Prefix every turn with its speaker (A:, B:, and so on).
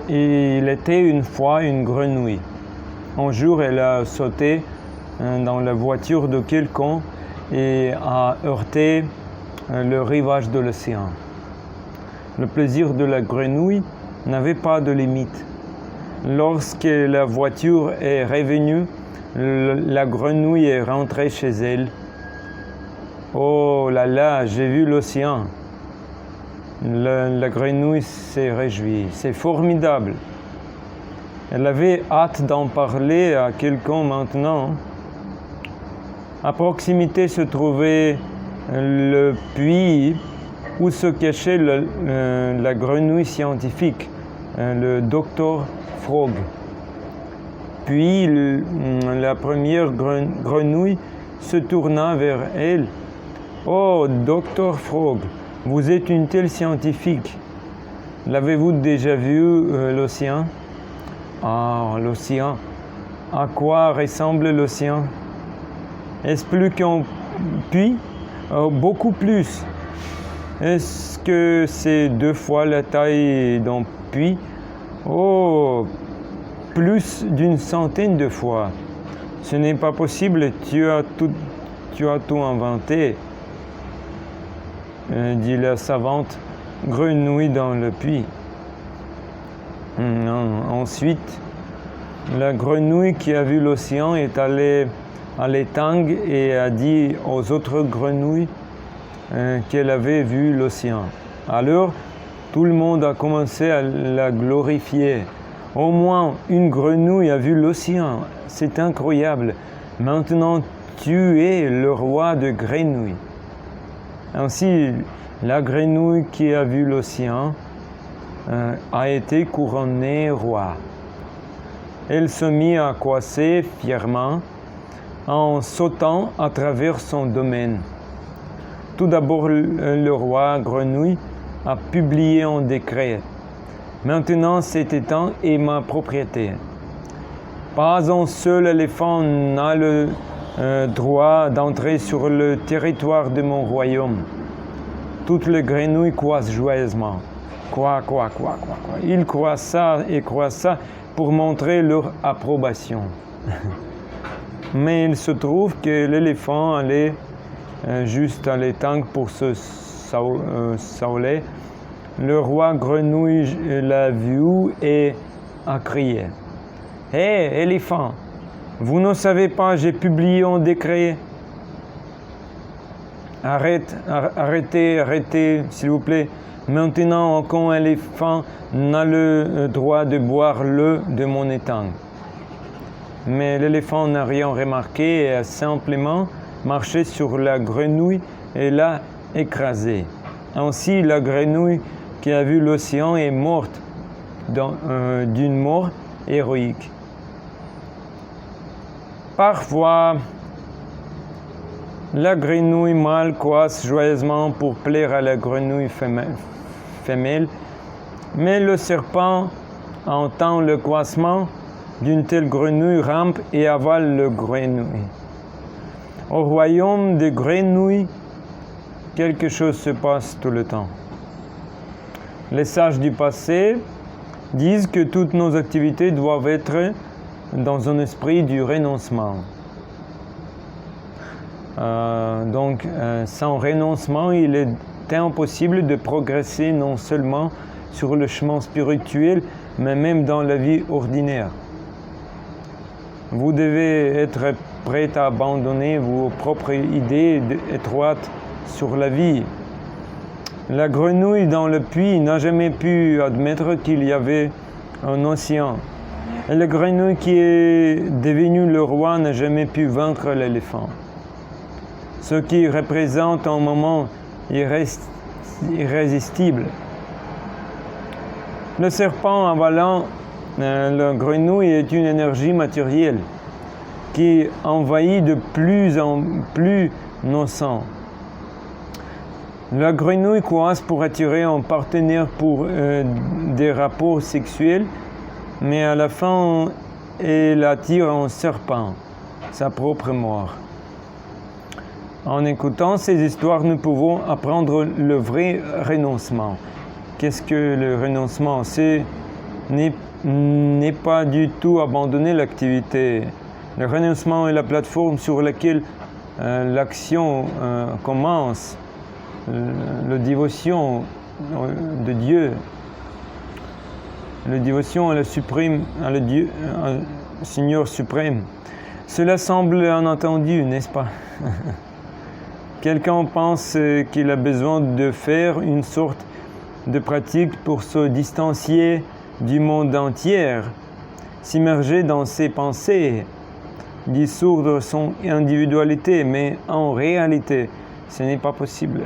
A: Il était une fois une grenouille. Un jour, elle a sauté dans la voiture de quelqu'un et a heurté le rivage de l'océan. Le plaisir de la grenouille n'avait pas de limite. Lorsque la voiture est revenue, la grenouille est rentrée chez elle. Oh là là, j'ai vu l'océan. La grenouille s'est réjouie. C'est formidable. Elle avait hâte d'en parler à quelqu'un maintenant. À proximité se trouvait le puits où se cachait la grenouille scientifique, le docteur Frog. Puis la première grenouille se tourna vers elle. « Oh, docteur Frog, vous êtes une telle scientifique. L'avez-vous déjà vu, l'océan ?»« Ah, l'océan. À quoi ressemble l'océan? Est-ce plus qu'un puits? Beaucoup plus. Est-ce que c'est 2 fois la taille d'un puits? Oh, plus d'une centaine de fois. Ce n'est pas possible, tu as tout inventé, dit la savante grenouille dans le puits. Ensuite, la grenouille qui a vu l'océan est allée à l'étang et a dit aux autres grenouilles qu'elle avait vu l'océan. Alors, tout le monde a commencé à la glorifier. Au moins une grenouille a vu l'océan. C'est incroyable. Maintenant, tu es le roi de grenouilles. Ainsi, la grenouille qui a vu l'océan a été couronnée roi. Elle se mit à coasser fièrement en sautant à travers son domaine. Tout d'abord, le roi grenouille a publié un décret. Maintenant, cet étang est ma propriété. Pas un seul éléphant n'a le droit d'entrer sur le territoire de mon royaume. Toutes les grenouilles croissent joyeusement. Quoi. Ils croient ça et croient ça pour montrer leur approbation. Mais il se trouve que l'éléphant allait juste à l'étang pour se saouler. Le roi grenouille l'a vu et a crié. « Hé, éléphant, vous ne savez pas, j'ai publié un décret. Arrêtez, s'il vous plaît. Maintenant, aucun éléphant n'a le droit de boire l'eau de mon étang. » Mais l'éléphant n'a rien remarqué et a simplement marché sur la grenouille et l'a écrasée. Ainsi, la grenouille qui a vu l'océan est morte d'une mort héroïque. Parfois, la grenouille mâle coasse joyeusement pour plaire à la grenouille femelle, mais le serpent entend le coassement d'une telle grenouille, rampe et avale le grenouille. Au royaume des grenouilles, quelque chose se passe tout le temps. Les sages du passé disent que toutes nos activités doivent être dans un esprit du renoncement. Sans renoncement, il est impossible de progresser non seulement sur le chemin spirituel, mais même dans la vie ordinaire. Vous devez être prêt à abandonner vos propres idées étroites sur la vie. La grenouille dans le puits n'a jamais pu admettre qu'il y avait un océan. Et la grenouille qui est devenue le roi n'a jamais pu vaincre l'éléphant. Ce qui représente un moment irrésistible. Le serpent avalant la grenouille est une énergie matérielle qui envahit de plus en plus nos sens. La grenouille coasse pour attirer un partenaire pour des rapports sexuels, mais à la fin, elle attire un serpent, sa propre mort. En écoutant ces histoires, nous pouvons apprendre le vrai renoncement. Qu'est-ce que le renoncement? C'est n'est pas du tout abandonner l'activité. Le renoncement est la plateforme sur laquelle l'action commence, la dévotion de Dieu, la dévotion à le Dieu, Seigneur suprême. Cela semble inattendu, n'est-ce pas? Quelqu'un pense qu'il a besoin de faire une sorte de pratique pour se distancier du monde entier, s'immerger dans ses pensées, dissoudre son individualité, mais en réalité, ce n'est pas possible.